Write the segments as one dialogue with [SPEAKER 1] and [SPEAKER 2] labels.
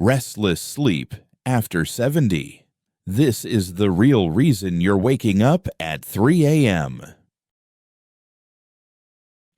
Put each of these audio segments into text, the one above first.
[SPEAKER 1] restless sleep after 70. This is the real reason you're waking up at 3 a.m.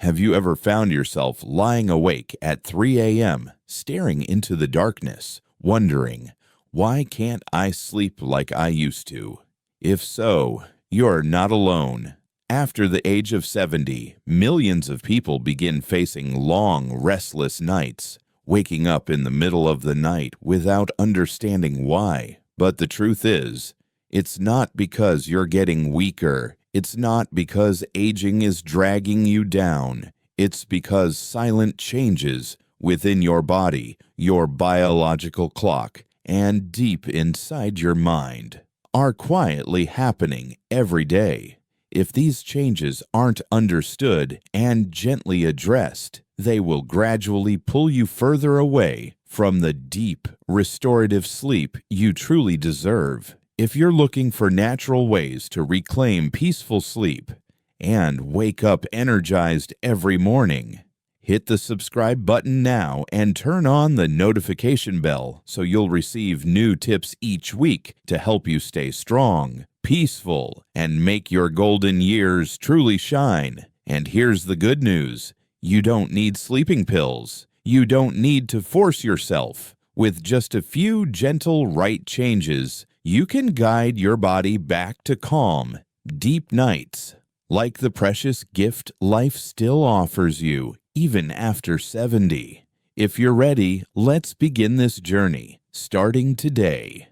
[SPEAKER 1] Have you ever found yourself lying awake at 3 a.m., staring into the darkness, wondering, why can't I sleep like I used to? If so, you're not alone. After the age of 70, millions of people begin facing long, restless nights, waking up in the middle of the night without understanding why. But the truth is, it's not because you're getting weaker. It's not because aging is dragging you down. It's because silent changes within your body, your biological clock, and deep inside your mind are quietly happening every day. If these changes aren't understood and gently addressed, they will gradually pull you further away from the deep, restorative sleep you truly deserve. If you're looking for natural ways to reclaim peaceful sleep and wake up energized every morning, hit the subscribe button now and turn on the notification bell so you'll receive new tips each week to help you stay strong, peaceful, and make your golden years truly shine. And here's the good news. You don't need sleeping pills. You don't need to force yourself. With just a few gentle right changes, you can guide your body back to calm, deep nights, like the precious gift life still offers you, even after 70. If you're ready, let's begin this journey, starting today.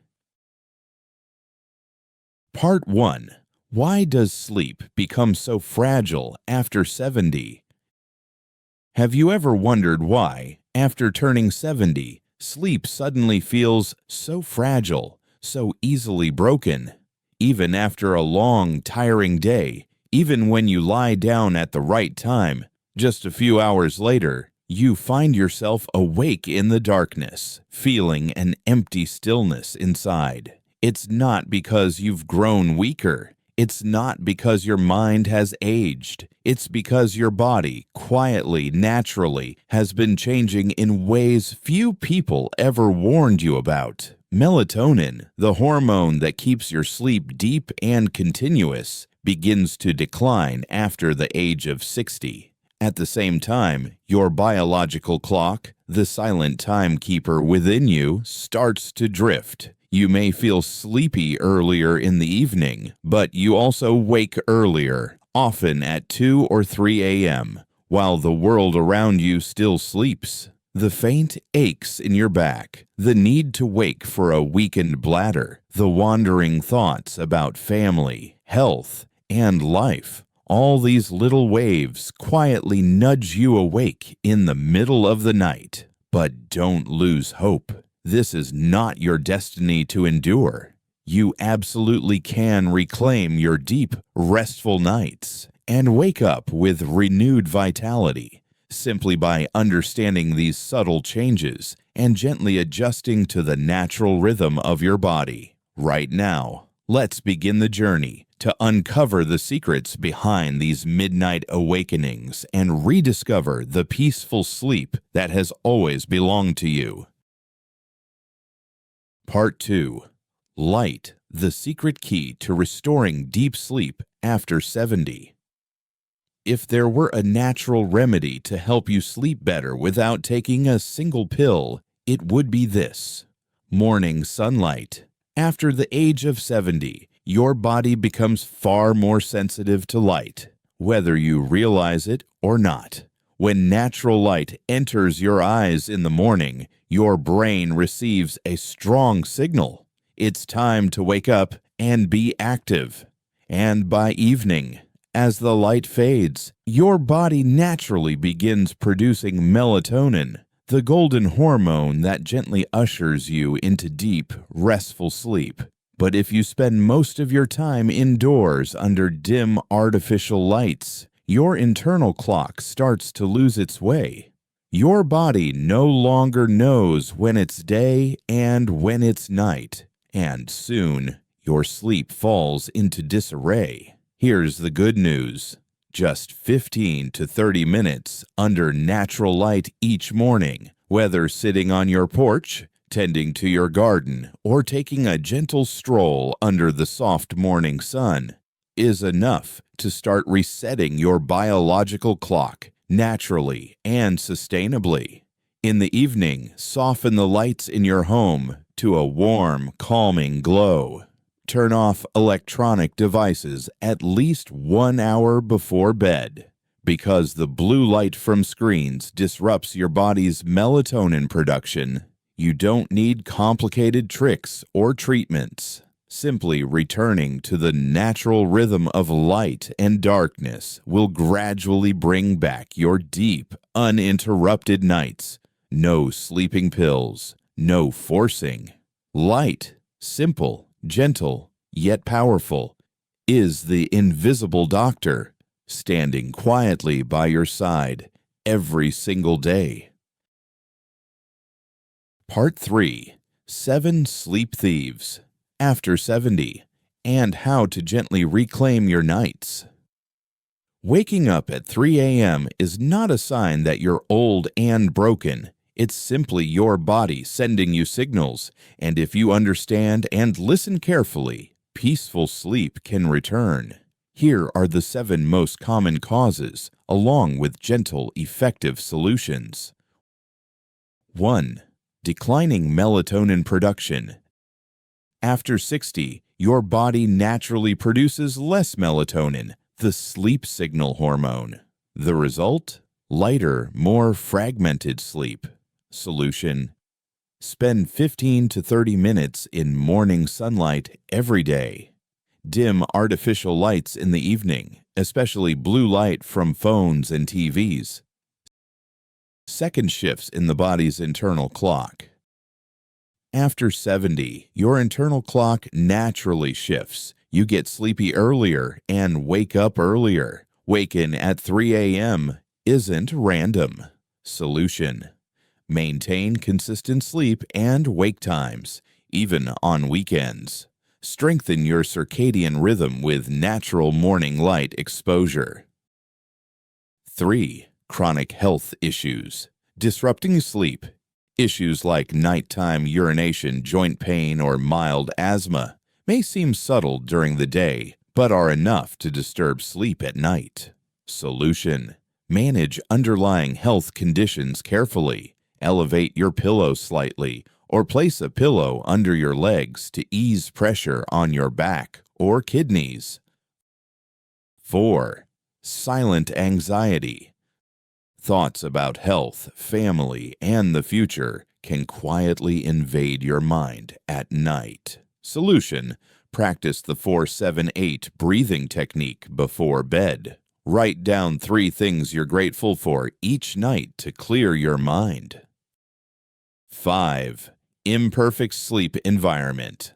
[SPEAKER 1] Part 1. Why does sleep become so fragile after 70? Have you ever wondered why, after turning 70, sleep suddenly feels so fragile, so easily broken? Even after a long, tiring day, even when you lie down at the right time, just a few hours later, you find yourself awake in the darkness, feeling an empty stillness inside. It's not because you've grown weaker. It's not because your mind has aged. It's because your body, quietly, naturally, has been changing in ways few people ever warned you about. Melatonin, the hormone that keeps your sleep deep and continuous, begins to decline after the age of 60. At the same time, your biological clock, the silent timekeeper within you, starts to drift. You may feel sleepy earlier in the evening, but you also wake earlier, often at 2 or 3 a.m., while the world around you still sleeps. The faint aches in your back, the need to wake for a weakened bladder, the wandering thoughts about family, health, and life. All these little waves quietly nudge you awake in the middle of the night. But don't lose hope. This is not your destiny to endure. You absolutely can reclaim your deep, restful nights and wake up with renewed vitality simply by understanding these subtle changes and gently adjusting to the natural rhythm of your body. Right now, let's begin the journey to uncover the secrets behind these midnight awakenings and rediscover the peaceful sleep that has always belonged to you. Part 2. Light, the secret key to restoring deep sleep after 70. If there were a natural remedy to help you sleep better without taking a single pill, it would be this: morning sunlight. After the age of 70, your body becomes far more sensitive to light, whether you realize it or not. When natural light enters your eyes in the morning, your brain receives a strong signal. It's time to wake up and be active. And by evening, as the light fades, your body naturally begins producing melatonin, the golden hormone that gently ushers you into deep, restful sleep. But if you spend most of your time indoors under dim artificial lights, your internal clock starts to lose its way. Your body no longer knows when it's day and when it's night, and soon your sleep falls into disarray. Here's the good news. Just 15 to 30 minutes under natural light each morning, whether sitting on your porch, tending to your garden, or taking a gentle stroll under the soft morning sun is enough to start resetting your biological clock naturally and sustainably. In the evening, soften the lights in your home to a warm, calming glow. Turn off electronic devices at least 1 hour before bed, because the blue light from screens disrupts your body's melatonin production. You don't need complicated tricks or treatments. Simply returning to the natural rhythm of light and darkness will gradually bring back your deep, uninterrupted nights. No sleeping pills, no forcing. Light, simple, gentle, yet powerful, is the invisible doctor, standing quietly by your side every single day. Part 3. 7 Sleep Thieves After 70, and how to gently reclaim your nights. Waking up at 3 a.m. is not a sign that you're old and broken. It's simply your body sending you signals, and if you understand and listen carefully, peaceful sleep can return. Here are the 7 most common causes, along with gentle, effective solutions. 1. Declining melatonin production. After 60, your body naturally produces less melatonin, the sleep signal hormone. The result? Lighter, more fragmented sleep. Solution: spend 15 to 30 minutes in morning sunlight every day. Dim artificial lights in the evening, especially blue light from phones and TVs. Second shifts in the body's internal clock. After 70, your internal clock naturally shifts. You get sleepy earlier and wake up earlier. Waken at 3 a.m. isn't random. Solution: maintain consistent sleep and wake times, even on weekends. Strengthen your circadian rhythm with natural morning light exposure. 3. Chronic health issues. Disrupting sleep. Issues like nighttime urination, joint pain, or mild asthma may seem subtle during the day, but are enough to disturb sleep at night. Solution: manage underlying health conditions carefully. Elevate your pillow slightly, or place a pillow under your legs to ease pressure on your back or kidneys. 4. Silent anxiety. Thoughts about health, family, and the future can quietly invade your mind at night. Solution: practice the 4-7-8 breathing technique before bed. Write down 3 things you're grateful for each night to clear your mind. 5. Imperfect sleep environment.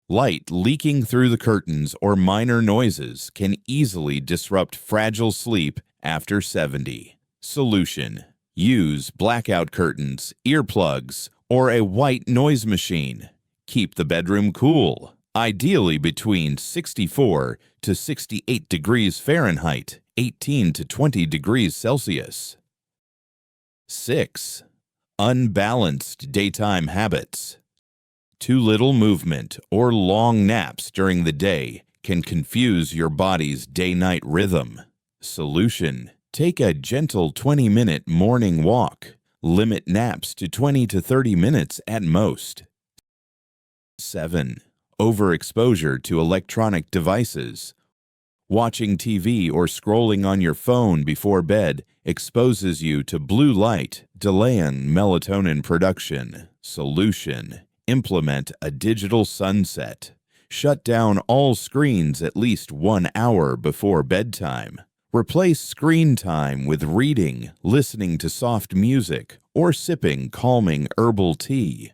[SPEAKER 1] Light leaking through the curtains or minor noises can easily disrupt fragile sleep after 70. Solution: use blackout curtains, earplugs, or a white noise machine. Keep the bedroom cool, ideally between 64 to 68 degrees Fahrenheit, 18 to 20 degrees Celsius. 6. Unbalanced daytime habits. Too little movement or long naps during the day can confuse your body's day-night rhythm. Solution: take a gentle 20-minute morning walk. Limit naps to 20 to 30 minutes at most. 7. Overexposure to electronic devices. Watching TV or scrolling on your phone before bed exposes you to blue light, delaying melatonin production. Solution: implement a digital sunset. Shut down all screens at least 1 hour before bedtime. Replace screen time with reading, listening to soft music, or sipping calming herbal tea.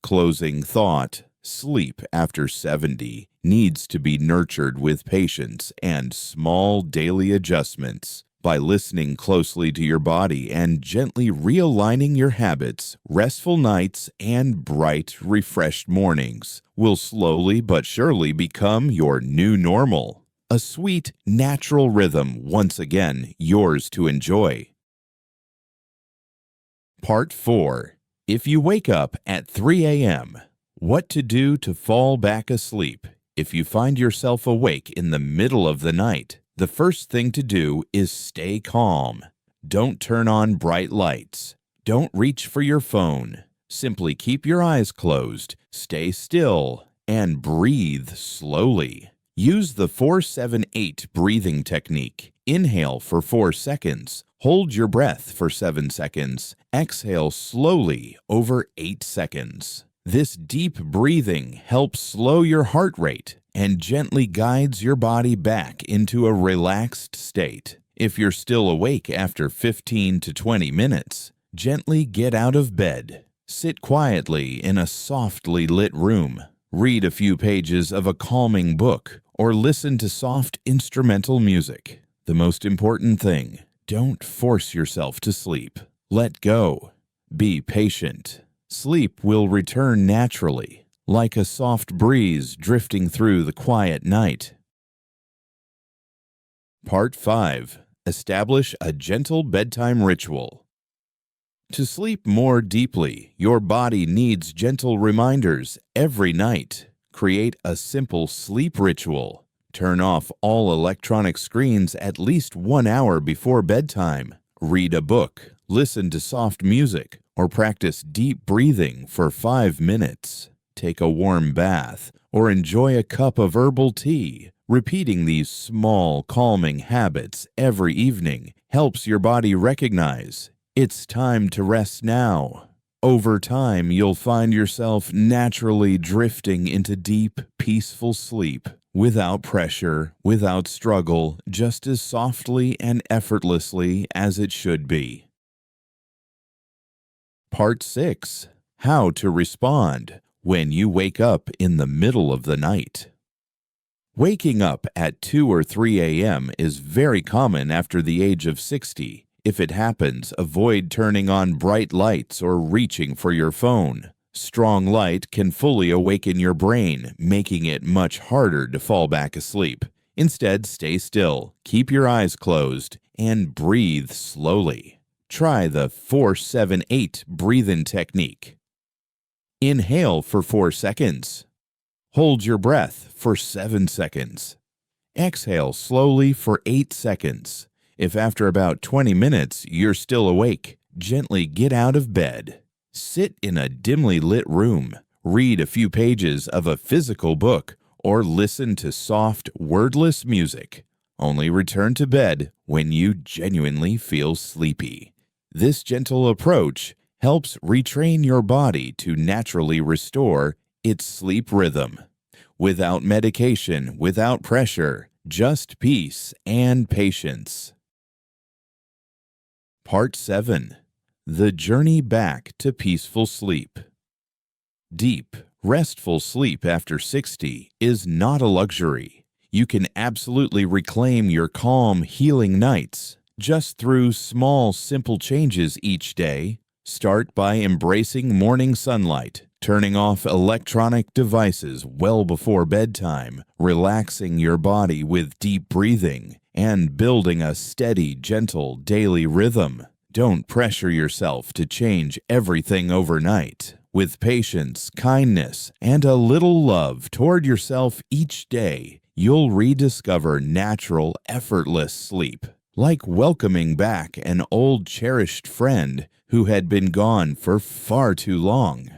[SPEAKER 1] Closing thought: sleep after 70 needs to be nurtured with patience and small daily adjustments. By listening closely to your body and gently realigning your habits, restful nights and bright, refreshed mornings will slowly but surely become your new normal. A sweet, natural rhythm once again yours to enjoy. Part 4. If you wake up at 3 a.m., what to do to fall back asleep? If you find yourself awake in the middle of the night, the first thing to do is stay calm. Don't turn on bright lights. Don't reach for your phone. Simply keep your eyes closed, stay still, and breathe slowly. Use the 4-7-8 breathing technique. Inhale for 4 seconds. Hold your breath for 7 seconds. Exhale slowly over 8 seconds. This deep breathing helps slow your heart rate and gently guides your body back into a relaxed state. If you're still awake after 15 to 20 minutes, gently get out of bed. Sit quietly in a softly lit room. Read a few pages of a calming book or listen to soft instrumental music. The most important thing, don't force yourself to sleep. Let go. Be patient. Sleep will return naturally, like a soft breeze drifting through the quiet night. Part 5. Establish a gentle bedtime ritual. To sleep more deeply, your body needs gentle reminders every night. Create a simple sleep ritual. Turn off all electronic screens at least 1 hour before bedtime. Read a book, listen to soft music, or practice deep breathing for 5 minutes. Take a warm bath or enjoy a cup of herbal tea. Repeating these small, calming habits every evening helps your body recognize it's time to rest now. Over time, you'll find yourself naturally drifting into deep, peaceful sleep without pressure, without struggle, just as softly and effortlessly as it should be. Part 6. How to respond when you wake up in the middle of the night. Waking up at 2 or 3 a.m. is very common after the age of 60. If it happens, avoid turning on bright lights or reaching for your phone. Strong light can fully awaken your brain, making it much harder to fall back asleep. Instead, stay still, keep your eyes closed, and breathe slowly. Try the 4-7-8 breathing technique. Inhale for 4 seconds. Hold your breath for 7 seconds. Exhale slowly for 8 seconds. If after about 20 minutes you're still awake, gently get out of bed. Sit in a dimly lit room. Read a few pages of a physical book or listen to soft, wordless music. Only return to bed when you genuinely feel sleepy. This gentle approach helps retrain your body to naturally restore its sleep rhythm. Without medication, without pressure, just peace and patience. Part 7. The journey back to peaceful sleep. Deep, restful sleep after 60 is not a luxury. You can absolutely reclaim your calm, healing nights just through small, simple changes each day. Start by embracing morning sunlight, turning off electronic devices well before bedtime, relaxing your body with deep breathing, and building a steady, gentle daily rhythm. Don't pressure yourself to change everything overnight. With patience, kindness, and a little love toward yourself each day, you'll rediscover natural, effortless sleep, like welcoming back an old cherished friend who had been gone for far too long.